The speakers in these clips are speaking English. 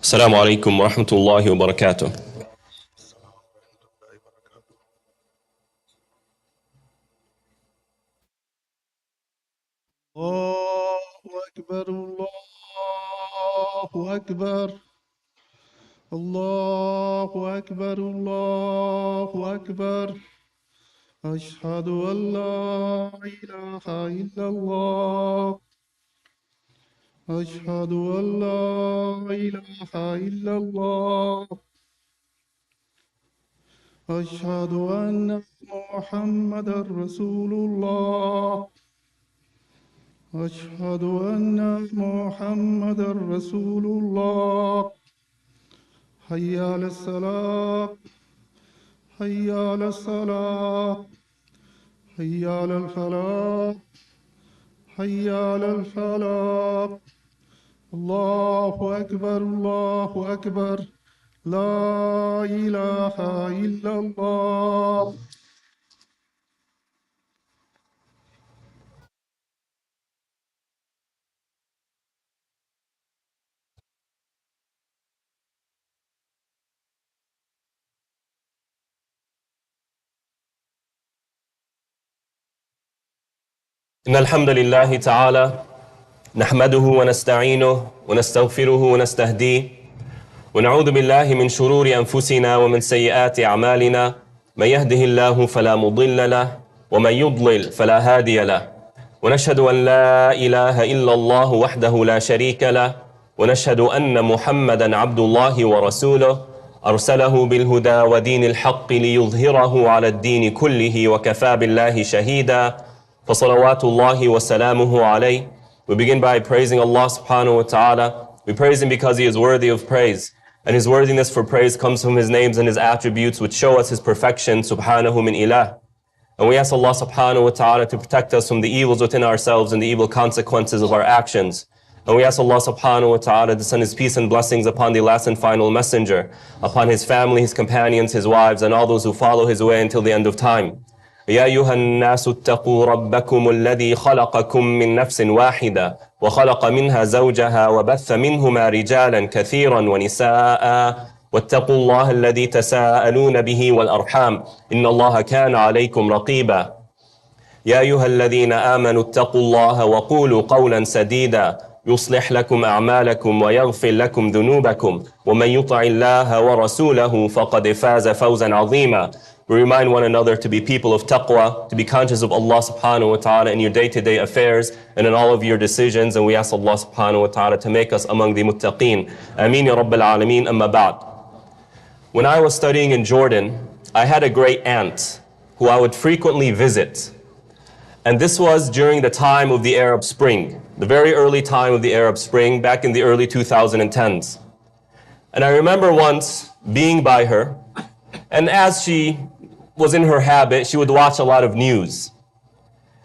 السلام عليكم ورحمة الله وبركاته. الله أكبر الله أكبر الله أكبر الله أكبر أشهد أن لا إله إلا الله أشهد أن لا إله إلا الله أشهد أن محمدا رسول الله أشهد أن محمدا رسول الله حي على الصلاة حي على الصلاة حي على الفلاح حي على الفلاح الله أكبر الله أكبر لا إله إلا الله. إن الحمد لله تعالى نحمده ونستعينه ونستغفره ونستهديه ونعوذ بالله من شرور أنفسنا ومن سيئات أعمالنا. من يهده الله فلا مضل له ومن يضلل فلا هادي له، ونشهد أن لا إله إلا الله وحده لا شريك له، ونشهد أن محمدا عبد الله ورسوله أرسله بالهدى ودين الحق ليظهره على الدين كله وكفى بالله شهيدا. فصلوات الله وسلامه عليه. We begin by praising Allah subhanahu wa ta'ala. We praise Him because He is worthy of praise. And His worthiness for praise comes from His names and His attributes, which show us His perfection, subhanahu min ilah. And we ask Allah subhanahu wa ta'ala to protect us from the evils within ourselves and the evil consequences of our actions. And we ask Allah subhanahu wa ta'ala to send His peace and blessings upon the last and final messenger, upon His family, His companions, His wives, and all those who follow His way until the end of time. يا أيها الناس اتقوا ربكم الذي خلقكم من نفس واحدة وخلق منها زوجها وبث منهما رجالا كثيرا ونساء واتقوا الله الذي تساءلون به والأرحام إن الله كان عليكم رقيبا. يا أيها الذين آمنوا اتقوا الله وقولوا قولا سديدا يصلح لكم أعمالكم ويغفر لكم ذنوبكم ومن يطع الله ورسوله فقد فاز فوزا عظيما. We remind one another to be people of taqwa, to be conscious of Allah subhanahu wa ta'ala in your day-to-day affairs and in all of your decisions. And we ask Allah subhanahu wa ta'ala to make us among the muttaqeen. Ameen ya Rabbil Alameen, amma ba'd. When I was studying in Jordan, I had a great aunt who I would frequently visit. And this was during the time of the Arab Spring, the very early time of the Arab Spring, back in the early 2010s. And I remember once being by her, and as she was in her habit, she would watch a lot of news.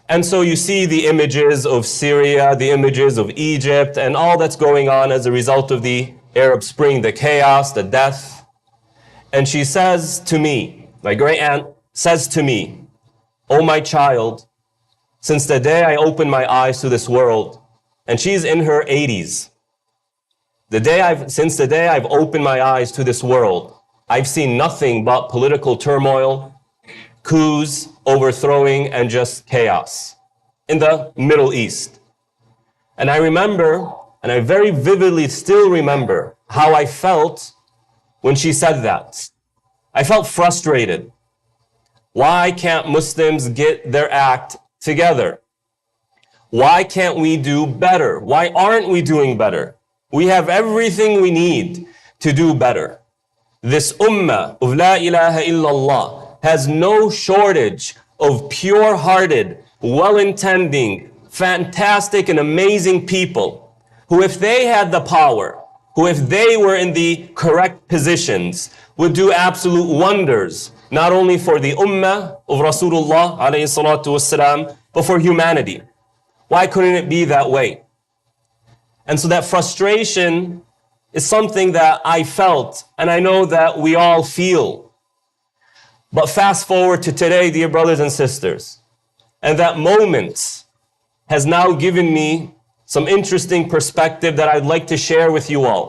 And so you see the images of Syria, the images of Egypt, and all that's going on as a result of the Arab Spring, the chaos, the death. And she says to me, my great aunt says to me, "Oh my child, since the day I opened my eyes to this world," and she's in her 80s, since the day I've opened my eyes to this world, I've seen nothing but political turmoil, coups, overthrowing, and just chaos in the Middle East. And I remember, and I very vividly still remember how I felt when she said that. I felt frustrated. Why can't Muslims get their act together? Why can't we do better? Why aren't we doing better? We have everything we need to do better. This ummah of La ilaha illallah has no shortage of pure-hearted, well-intending, fantastic and amazing people who, if they had the power, who if they were in the correct positions, would do absolute wonders, not only for the ummah of Rasulullah alayhi salatu wasalam, but for humanity. Why couldn't it be that way? And so that frustration is something that I felt, and I know that we all feel. But fast forward to today, dear brothers and sisters, and that moment has now given me some interesting perspective that I'd like to share with you all.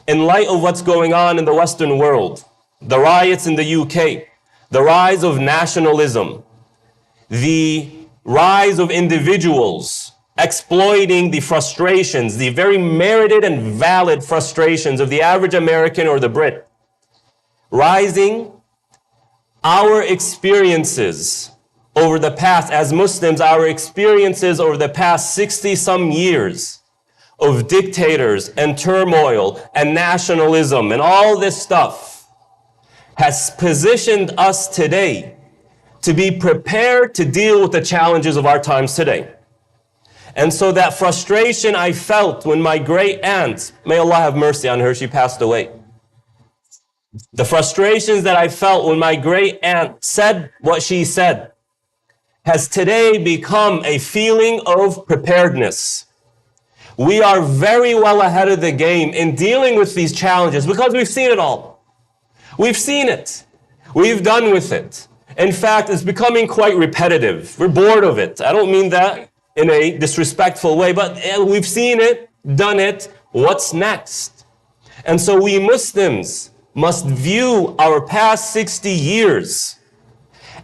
in light of what's going on in the Western world, the riots in the UK, the rise of nationalism, the rise of individuals exploiting the frustrations, the very merited and valid frustrations of the average American or the Brit, rising, our experiences over the past, as Muslims, our experiences over the past 60-some years of dictators and turmoil and nationalism and all this stuff has positioned us today to be prepared to deal with the challenges of our times today. And so that frustration I felt when my great aunt, may Allah have mercy on her, she passed away. The frustrations that I felt when my great aunt said what she said has today become a feeling of preparedness. We are very well ahead of the game in dealing with these challenges because we've seen it all. We've seen it. We've done with it. In fact, it's becoming quite repetitive. We're bored of it. I don't mean that in a disrespectful way, but we've seen it, done it. What's next? And so we Muslims must view our past 60 years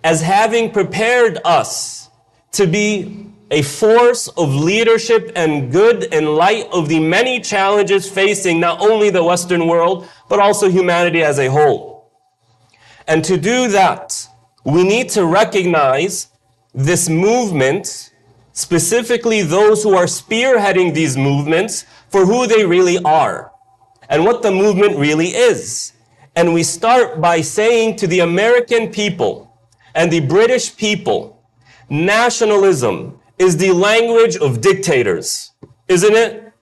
as having prepared us to be a force of leadership and good in light of the many challenges facing not only the Western world, but also humanity as a whole. And to do that, we need to recognize this movement, specifically those who are spearheading these movements, for who they really are and what the movement really is. And we start by saying to the American people and the British people, nationalism is the language of dictators, isn't it?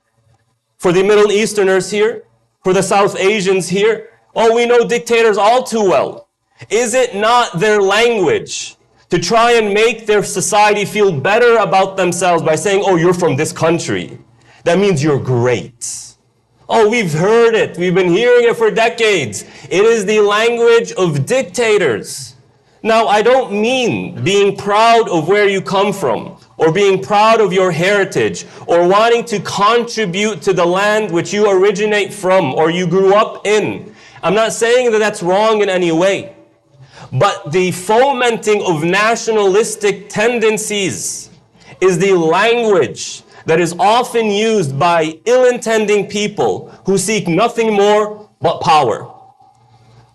For the Middle Easterners here, for the South Asians here, oh, we know dictators all too well. Is it not their language to try and make their society feel better about themselves by saying, oh, you're from this country? That means you're great. Oh, we've heard it. We've been hearing it for decades. It is the language of dictators. Now, I don't mean being proud of where you come from, or being proud of your heritage, or wanting to contribute to the land which you originate from, or you grew up in. I'm not saying that that's wrong in any way. But the fomenting of nationalistic tendencies is the language that is often used by ill-intending people who seek nothing more but power.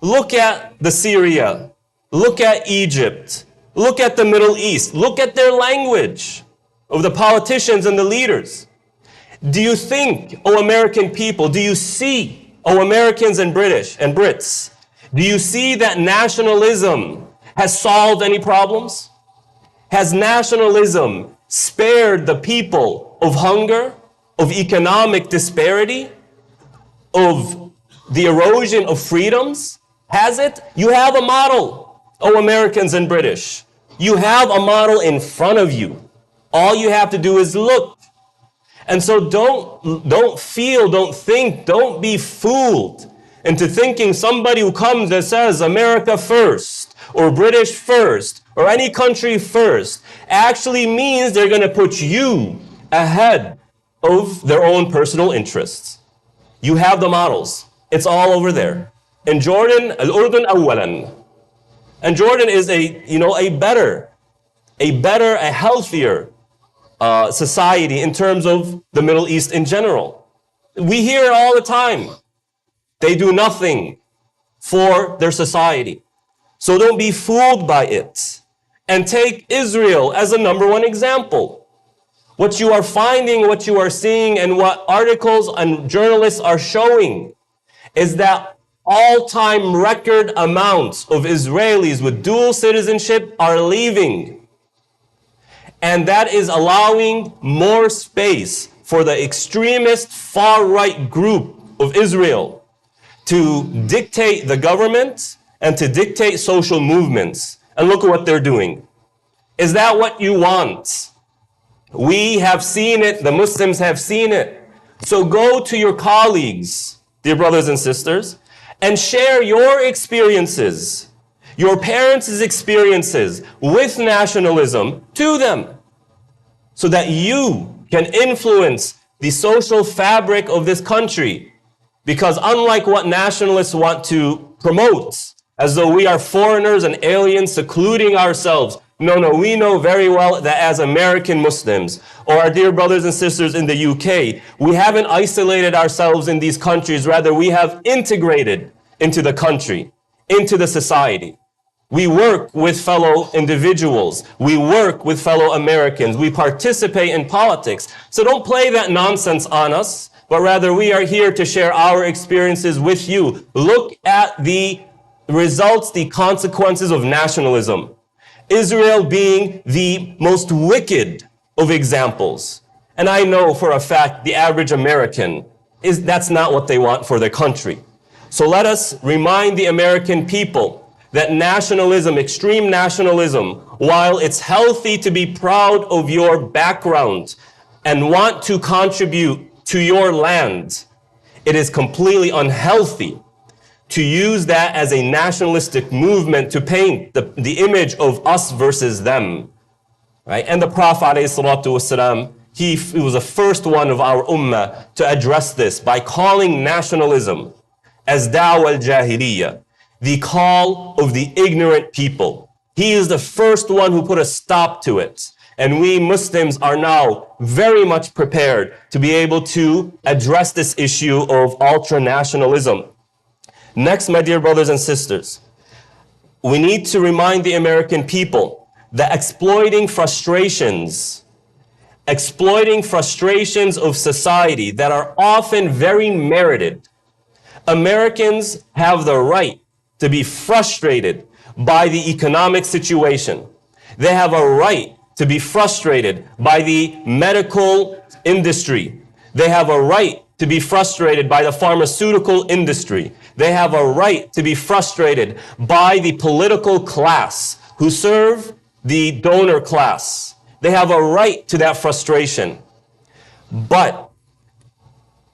Look at Syria. Look at Egypt. Look at the Middle East. Look at their language of the politicians and the leaders. Do you think, oh American people, do you see, oh Americans and British and Brits, do you see that nationalism has solved any problems? Has nationalism spared the people of hunger, of economic disparity, of the erosion of freedoms? Has it? You have a model, oh Americans and British. You have a model in front of you. All you have to do is look. And so don't feel, don't think, don't be fooled into thinking somebody who comes and says America first, or British first, or any country first, actually means they're going to put you ahead of their own personal interests. You have the models. It's all over there. In Jordan, Al-Urdun awalan. And Jordan is a better, a healthier society in terms of the Middle East in general. We hear it all the time. They do nothing for their society. So don't be fooled by it. And take Israel as a number one example. What you are finding, what you are seeing, and what articles and journalists are showing is that all-time record amounts of Israelis with dual citizenship are leaving. And that is allowing more space for the extremist far-right group of Israel to dictate the government and to dictate social movements. And look at what they're doing. Is that what you want? We have seen it. The Muslims have seen it. So go to your colleagues, dear brothers and sisters, and share your experiences, your parents' experiences with nationalism to them, so that you can influence the social fabric of this country Because unlike what nationalists want to promote, as though we are foreigners and aliens secluding ourselves, no, we know very well that as American Muslims, or our dear brothers and sisters in the UK, we haven't isolated ourselves in these countries, rather we have integrated into the country, into the society. We work with fellow individuals. We work with fellow Americans. We participate in politics. So don't play that nonsense on us, but rather we are here to share our experiences with you. Look at the results, the consequences of nationalism. Israel being the most wicked of examples. And I know for a fact the average American that's not what they want for their country. So let us remind the American people that nationalism, extreme nationalism, while it's healthy to be proud of your background and want to contribute to your land, it is completely unhealthy to use that as a nationalistic movement to paint the image of us versus them. Right? And the Prophet ﷺ, he was the first one of our ummah to address this by calling nationalism as da'wa al-jahiliyyah, the call of the ignorant people. He is the first one who put a stop to it. And we Muslims are now very much prepared to be able to address this issue of ultra-nationalism. Next, my dear brothers and sisters, we need to remind the American people that exploiting frustrations of society that are often very merited. Americans have the right to be frustrated by the economic situation. They have a right to be frustrated by the medical industry. They have a right to be frustrated by the pharmaceutical industry. They have a right to be frustrated by the political class who serve the donor class. They have a right to that frustration. But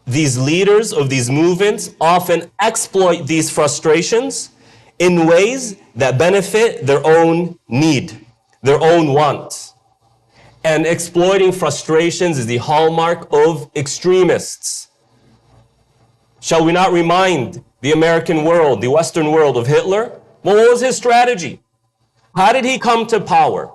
these leaders of these movements often exploit these frustrations in ways that benefit their own need, their own wants. And exploiting frustrations is the hallmark of extremists. Shall we not remind the American world, the Western world, of Hitler? Well, what was his strategy? How did he come to power?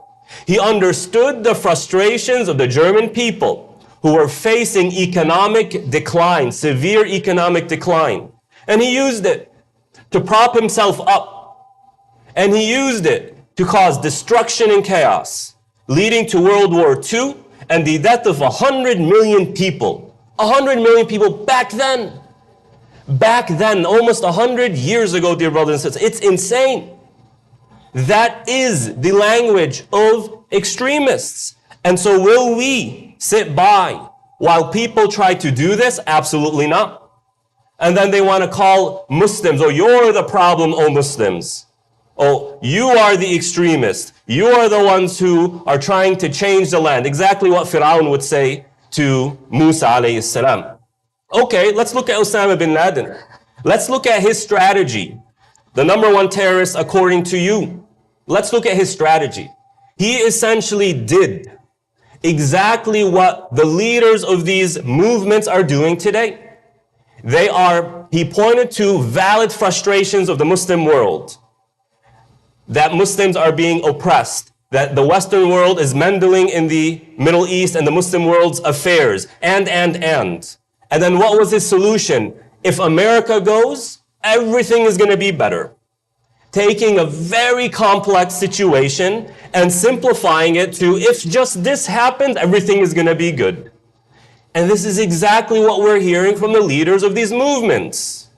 He understood the frustrations of the German people who were facing economic decline, severe economic decline. And he used it to prop himself up. And he used it to cause destruction and chaos, leading to World War II and the death of 100 million people. 100 million people back then. Back then, almost 100 years ago, dear brothers and sisters. It's insane. That is the language of extremists. And so will we sit by while people try to do this? Absolutely not. And then they want to call Muslims, oh, you're the problem, oh Muslims. Oh, you are the extremists. You are the ones who are trying to change the land. Exactly what Fir'aun would say to Musa alayhi salam. Okay, let's look at Osama bin Laden. Let's look at his strategy. The number one terrorist according to you. Let's look at his strategy. He essentially did exactly what the leaders of these movements are doing today. He pointed to valid frustrations of the Muslim world. That Muslims are being oppressed. That the Western world is meddling in the Middle East and the Muslim world's affairs. And then what was his solution? If America goes, everything is going to be better. Taking a very complex situation and simplifying it to, if just this happens, everything is going to be good. And this is exactly what we're hearing from the leaders of these movements.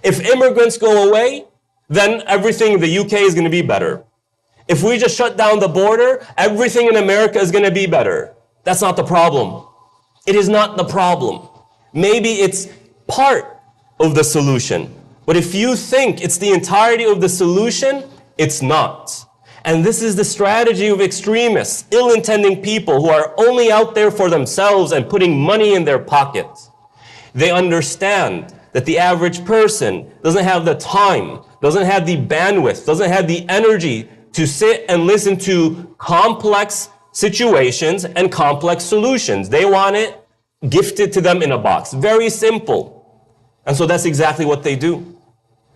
If immigrants go away, then everything in the UK is going to be better. If we just shut down the border, everything in America is going to be better. That's not the problem. It is not the problem. Maybe it's part of the solution. But if you think it's the entirety of the solution, it's not. And this is the strategy of extremists, ill-intending people who are only out there for themselves and putting money in their pockets. They understand that the average person doesn't have the time, doesn't have the bandwidth, doesn't have the energy to sit and listen to complex situations and complex solutions. They want it gifted to them in a box. Very simple. And so that's exactly what they do.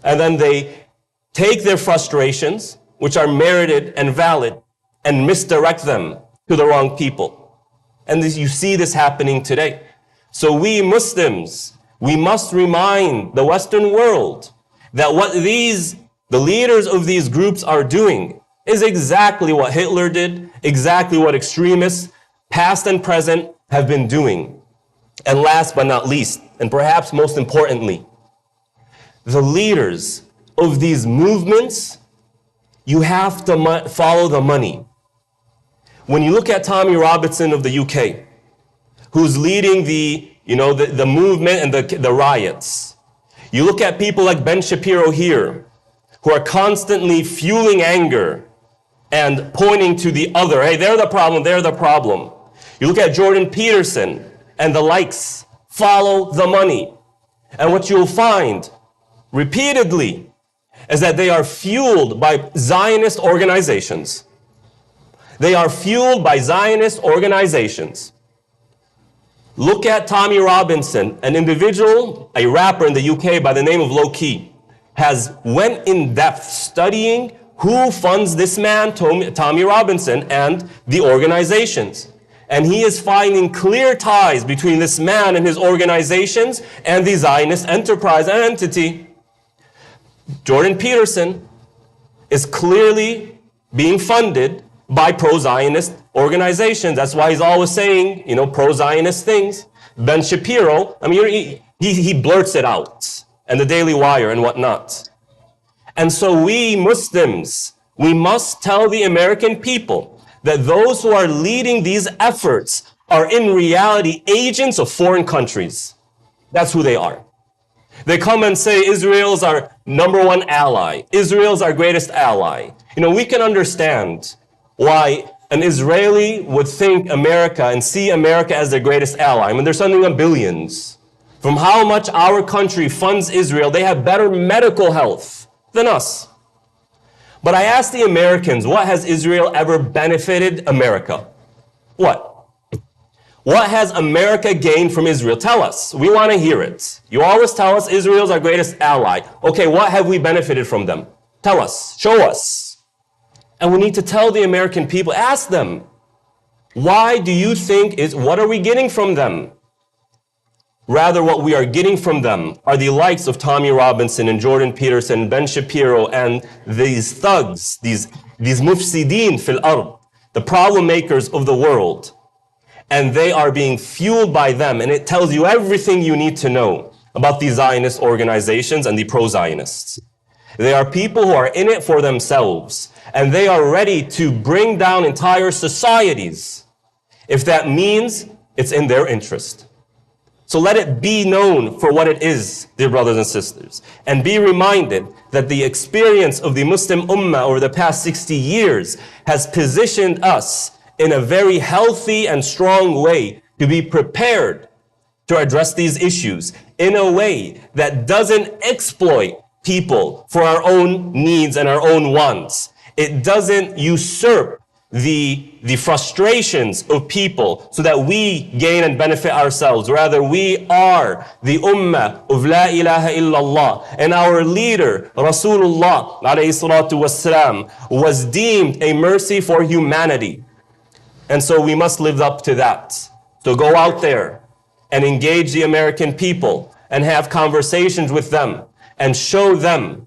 And then they take their frustrations, which are merited and valid, and misdirect them to the wrong people. And you see this happening today. So we Muslims, we must remind the Western world that what the leaders of these groups are doing is exactly what Hitler did, exactly what extremists, past and present, have been doing. And last but not least, and perhaps most importantly, the leaders of these movements, you have to follow the money. When you look at Tommy Robinson of the UK, who's leading the movement and the riots, you look at people like Ben Shapiro here, who are constantly fueling anger and pointing to the other. Hey, they're the problem, they're the problem. You look at Jordan Peterson and the likes, follow the money. And what you'll find repeatedly is that they are fueled by Zionist organizations. They are fueled by Zionist organizations. Look at Tommy Robinson, an individual, a rapper in the UK by the name of Low Key, has went in depth studying who funds this man, Tommy Robinson, and the organizations. And he is finding clear ties between this man and his organizations and the Zionist enterprise and entity. Jordan Peterson is clearly being funded by pro-Zionist organizations. That's why he's always saying, pro-Zionist things. Ben Shapiro, he blurts it out, and the Daily Wire and whatnot. And so we Muslims, we must tell the American people that those who are leading these efforts are in reality agents of foreign countries. That's who they are. They come and say Israel's our #1 ally. Israel's our greatest ally. We can understand why an Israeli would think America and see America as their greatest ally. They're sending them billions. From how much our country funds Israel, they have better medical health than us. But I ask the Americans, what has Israel ever benefited America? What? What has America gained from Israel? Tell us. We want to hear it. You always tell us Israel's our greatest ally. Okay, what have we benefited from them? Tell us. Show us. And we need to tell the American people, ask them, why do you think what are we getting from them? Rather, what we are getting from them are the likes of Tommy Robinson and Jordan Peterson, Ben Shapiro, and these thugs, these mufsideen fil ard, the problem makers of the world. And they are being fueled by them, and it tells you everything you need to know about the Zionist organizations and the pro-Zionists. They are people who are in it for themselves, and they are ready to bring down entire societies if that means it's in their interest. So let it be known for what it is, dear brothers and sisters, and be reminded that the experience of the Muslim Ummah over the past 60 years has positioned us in a very healthy and strong way to be prepared to address these issues in a way that doesn't exploit people for our own needs and our own wants. It doesn't usurp the frustrations of people so that we gain and benefit ourselves. Rather, we are the ummah of La ilaha illallah. And our leader, Rasulullah alayhi salatu wassalam, was deemed a mercy for humanity. And so we must live up to that. So go out there and engage the American people and have conversations with them and show them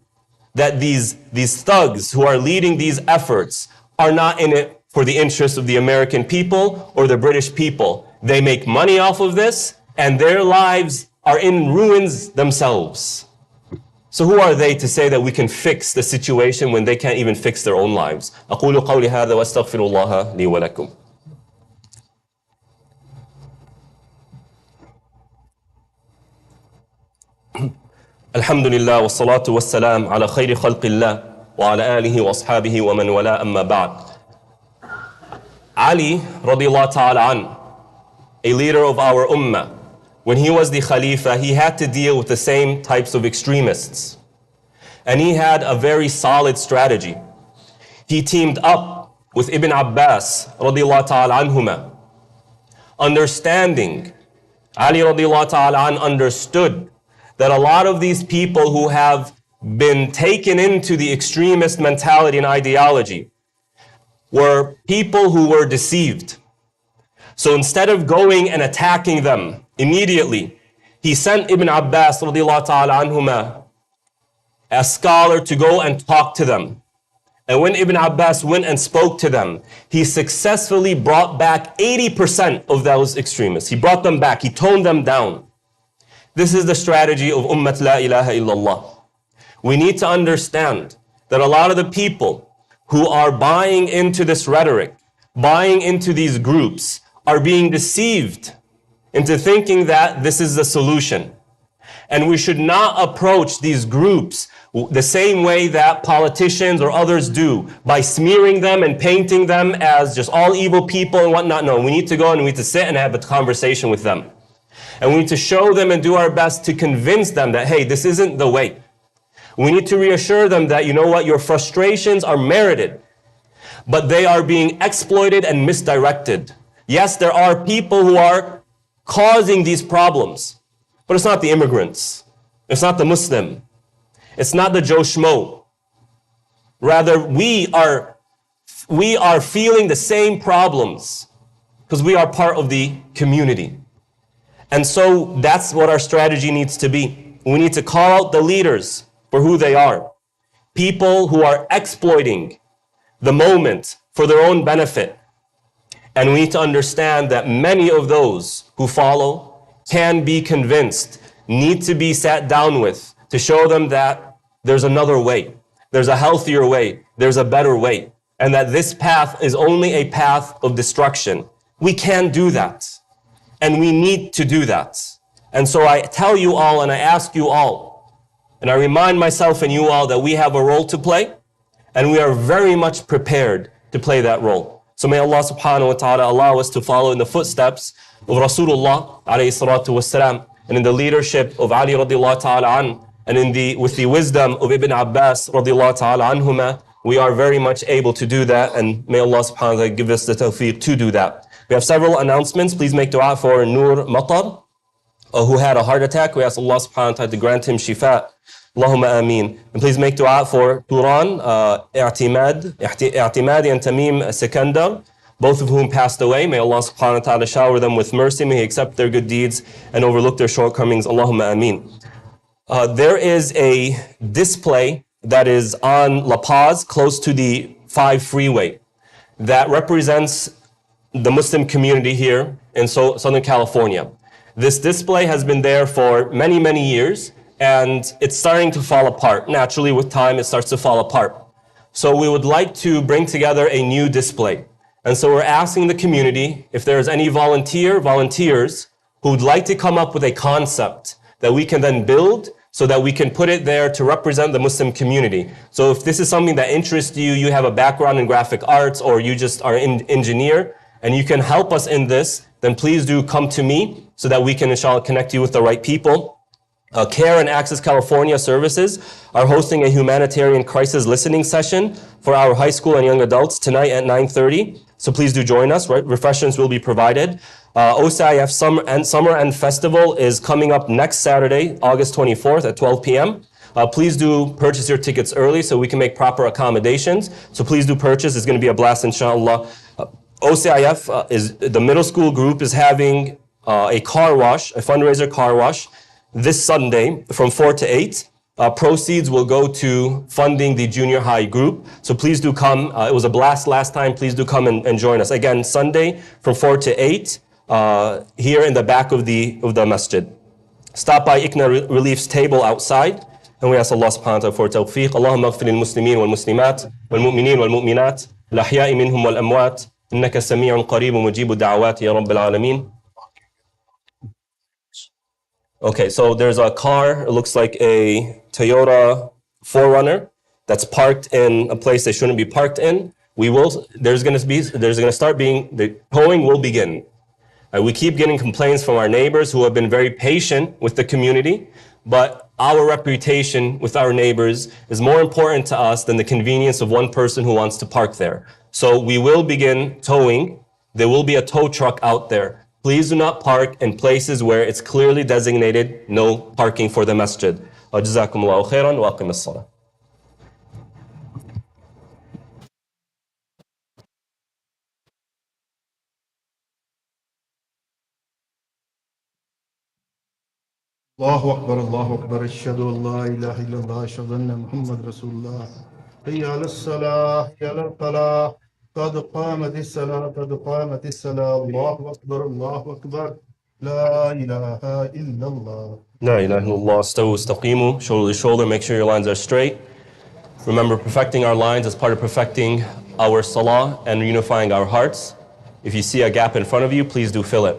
that these thugs who are leading these efforts are not in it for the interests of the American people or the British people. They make money off of this, and their lives are in ruins themselves. So who are they to say that we can fix the situation when they can't even fix their own lives? أقول قولي هذا وأستغفر الله لي ولكم. الحمد لله والصلاة والسلام على خير خلق الله وعلى آله وأصحابه ومن ولا أما بعد. Ali radiallahu ta'ala an, a leader of our ummah, when he was the Khalifa, he had to deal with the same types of extremists. And he had a very solid strategy. He teamed up with Ibn Abbas radiallahu ta'ala anhuma. Understanding, Ali radiallahu ta'ala an understood that a lot of these people who have been taken into the extremist mentality and ideology were people who were deceived. So instead of going and attacking them immediately, he sent Ibn Abbas radiallahu ta'ala anhuma, a scholar, to go and talk to them. And when Ibn Abbas went and spoke to them, he successfully brought back 80% of those extremists. He brought them back. He toned them down. This is the strategy of Ummat La ilaha illallah. We need to understand that a lot of the people who are buying into this rhetoric, buying into these groups, are being deceived into thinking that this is the solution. And we should not approach these groups the same way that politicians or others do, by smearing them and painting them as just all evil people and whatnot. No, we need to go and we need to sit and have a conversation with them. And we need to show them and do our best to convince them that, hey, this isn't the way. We need to reassure them that, you know what, your frustrations are merited, but they are being exploited and misdirected. Yes, there are people who are causing these problems, but it's not the immigrants. It's not the Muslim. It's not the Joe Schmo. Rather, we are feeling the same problems because we are part of the community. And so that's what our strategy needs to be. We need to call out the leaders for who they are. People who are exploiting the moment for their own benefit. And we need to understand that many of those who follow can be convinced, need to be sat down with to show them that there's another way. There's a healthier way. There's a better way. And that this path is only a path of destruction. We can do that. And we need to do that. And so I tell you all and I ask you all, and I remind myself and you all that we have a role to play, and we are very much prepared to play that role. So may Allah subhanahu wa ta'ala allow us to follow in the footsteps of Rasulullah alayhi salatu wasalam, and in the leadership of Ali radiallahu ta'ala an, and with the wisdom of Ibn Abbas radiallahu ta'ala anhuma. We are very much able to do that, and may Allah subhanahu wa ta'ala give us the tawfiq to do that. We have several announcements. Please make dua for Noor Matar, who had a heart attack. We ask Allah subhanahu wa ta'ala to grant him shifa. Allahumma ameen. And please make dua for Turan, I'timadi and Tamim Sikandar, both of whom passed away. May Allah subhanahu wa ta'ala shower them with mercy. May He accept their good deeds and overlook their shortcomings. Allahumma ameen. There is a display that is on La Paz, close to the 5 freeway, that represents the Muslim community here in Southern California. This display has been there for many, many years, and it's starting to fall apart. Naturally, with time, it starts to fall apart. So we would like to bring together a new display. And so we're asking the community if there's any volunteers who would like to come up with a concept that we can then build so that we can put it there to represent the Muslim community. So if this is something that interests you, you have a background in graphic arts, or you just are an engineer, and you can help us in this, then please do come to me so that we can, inshallah, connect you with the right people. Care and Access California Services are hosting a humanitarian crisis listening session for our high school and young adults tonight at 9:30. So please do join us, right? Refreshments will be provided. OCIF Summer End Festival is coming up next Saturday, August 24th at 12 p.m. Please do purchase your tickets early so we can make proper accommodations. So please do purchase. It's going to be a blast, inshallah. OCIF is the middle school group is having a car wash, a fundraiser car wash, this Sunday from 4 to 8. Proceeds will go to funding the junior high group. So please do come. It was a blast last time. Please do come and join us. Again, Sunday from 4 to 8 here in the back of the masjid. Stop by ICNA Relief's table outside. And we ask Allah subhanahu wa ta'ala for tawfiq. Allahumma aghfir lil-muslimin wal-muslimat wal-mu'minin wal-mu'minat al-ahya'i minhum wal-amwat innaka sami'un qareebun mujibu da'awat ya rabbil alameen. Okay, so there's a car, it looks like a Toyota 4Runner that's parked in a place they shouldn't be parked in. The towing will begin. We keep getting complaints from our neighbors who have been very patient with the community, but our reputation with our neighbors is more important to us than the convenience of one person who wants to park there. So we will begin towing. There will be a tow truck out there. Please do not park in places where it's clearly designated no parking for the masjid. وجزاكم الله خيرا وأقم الصلاة. الله أكبر الله أكبر أشهد أن لا إله إلا الله أشهد أن محمد رسول الله حي على الصلاة حي على الفلاح قد قامت الصلاة قد قامت الصلاة الله أكبر الله أكبر لا إله إلا الله. لا إله إلا الله. استووا استقيموا, shoulder to shoulder, make sure your lines are straight. Remember, perfecting our lines is part of perfecting our salah and unifying our hearts. If you see a gap in front of you, please do fill it.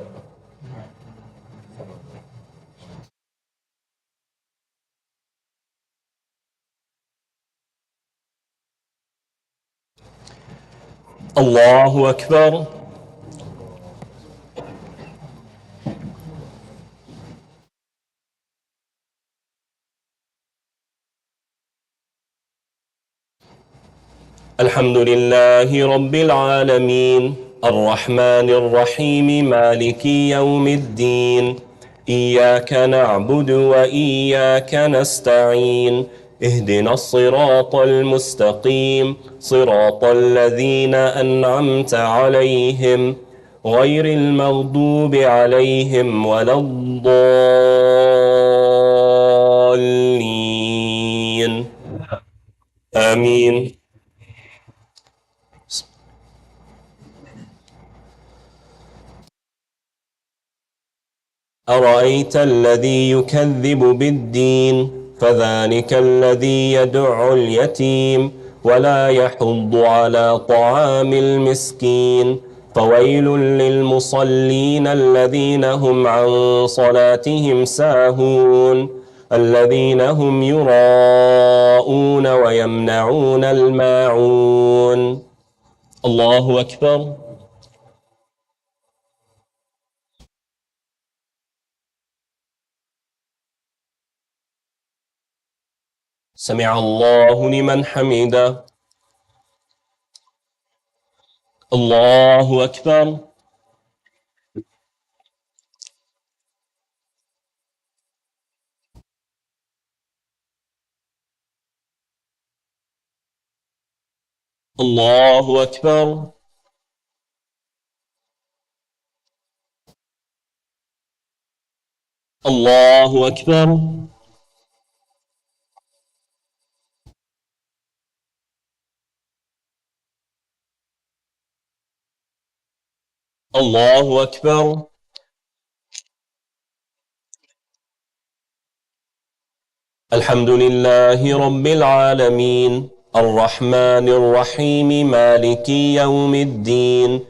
Allahu Akbar. الحمد لله رب العالمين الرحمن الرحيم مالك يوم الدين إياك نعبد وإياك نستعين اهدنا الصراط المستقيم صراط الذين أنعمت عليهم غير المغضوب عليهم ولا الضالين آمين. أرأيت الذي يكذب بالدين فذلك الذي يدع اليتيم ولا يحض على طعام المسكين فويل للمصلين الذين هم عن صلاتهم ساهون الذين هم يراءون ويمنعون الماعون. الله أكبر. سمع الله لمن حمده. الله أكبر. الله أكبر. الله أكبر. الله أكبر. الحمد لله رب العالمين الرحمن الرحيم مالك يوم الدين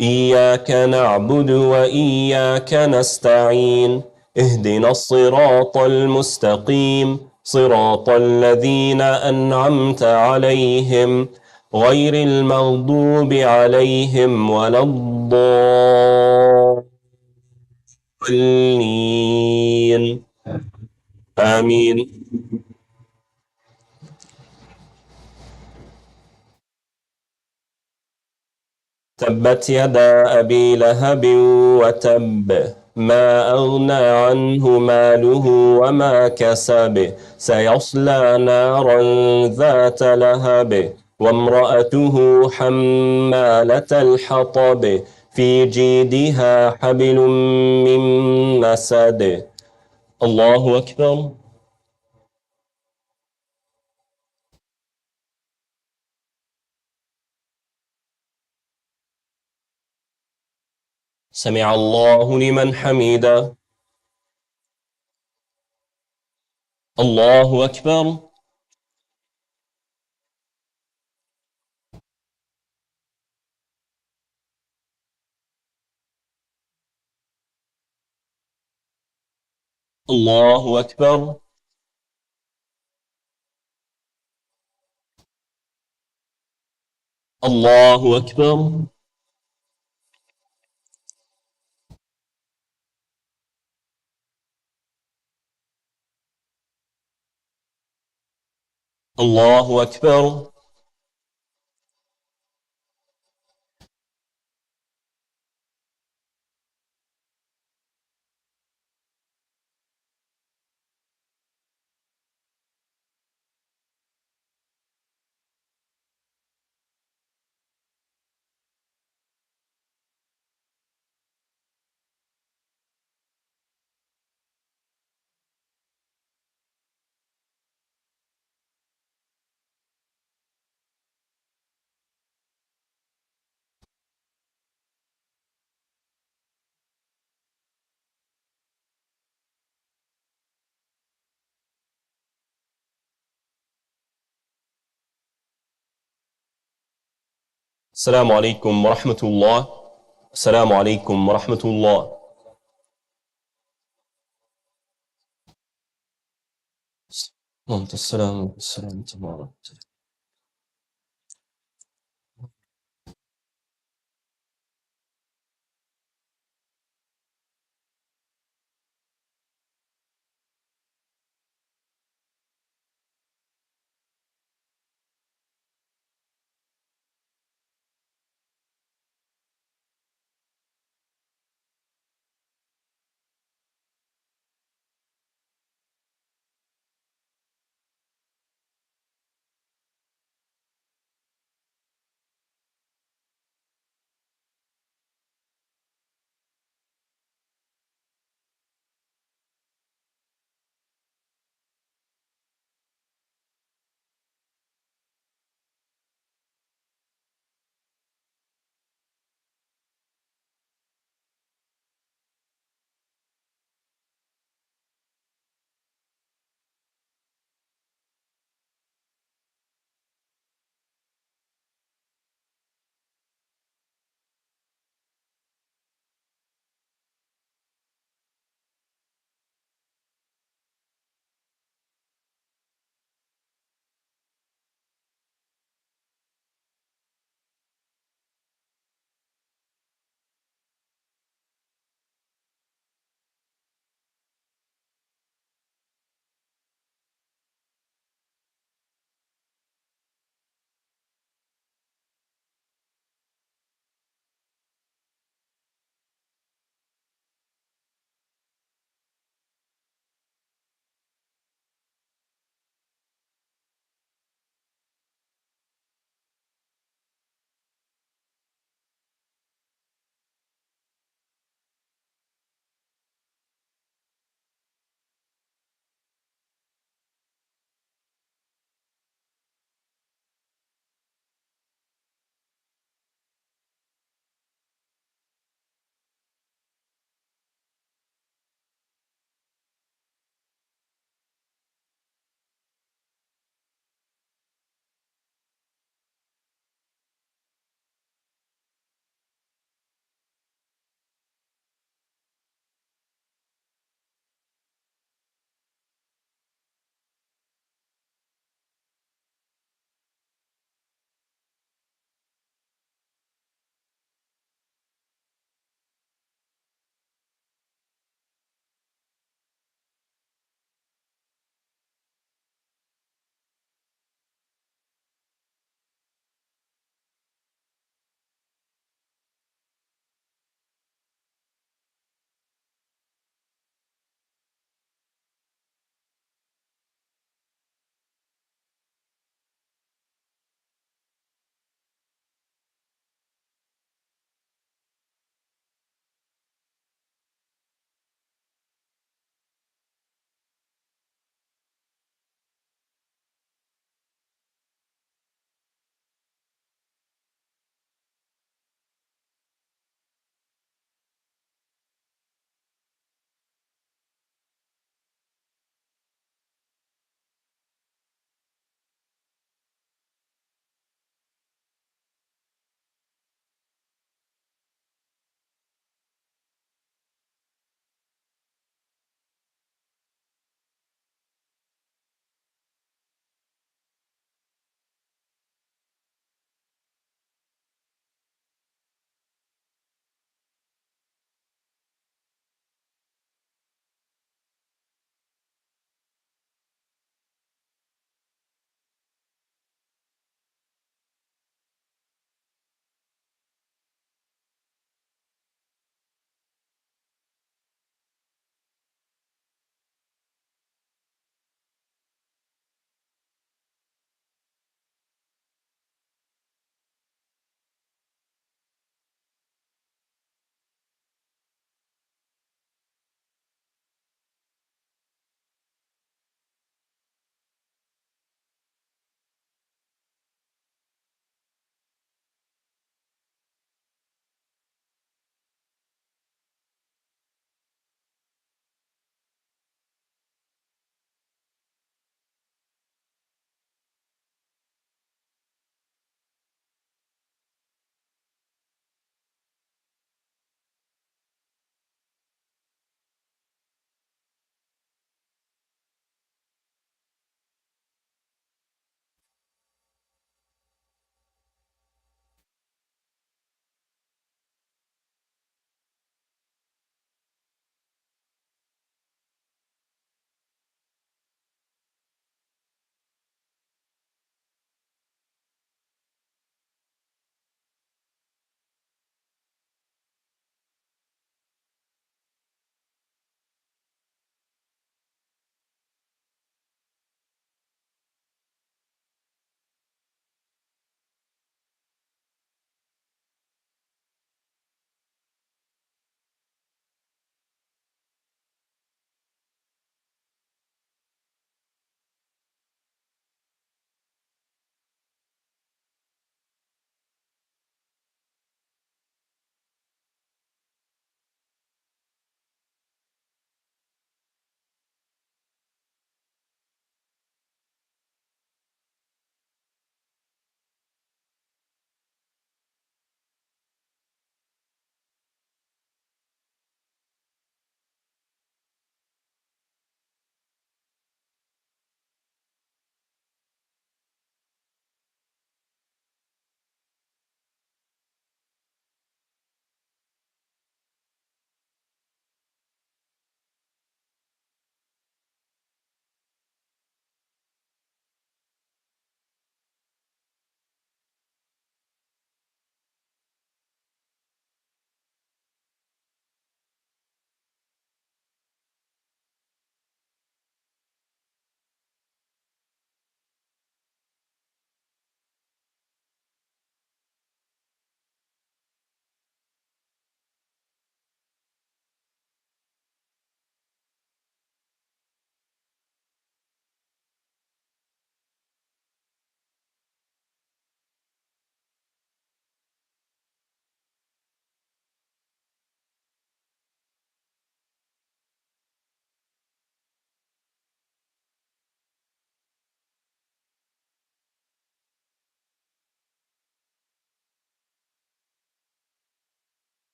إياك نعبد وإياك نستعين اهدنا الصراط المستقيم صراط الذين أنعمت عليهم غير المغضوب عليهم ولا الضالين آمين. تبت يدا أبي لهب وتب ما أغنى عنه ماله وما كسب سيصلى نارا ذات لهب وامرأته حمالة الحطب في جيدها حبل من مسد. الله أكبر. سمع الله لمن حمده. الله أكبر. الله أكبر. الله أكبر. الله أكبر. السلام عليكم ورحمة الله. السلام عليكم ورحمة الله. السلام عليكم ورحمة الله.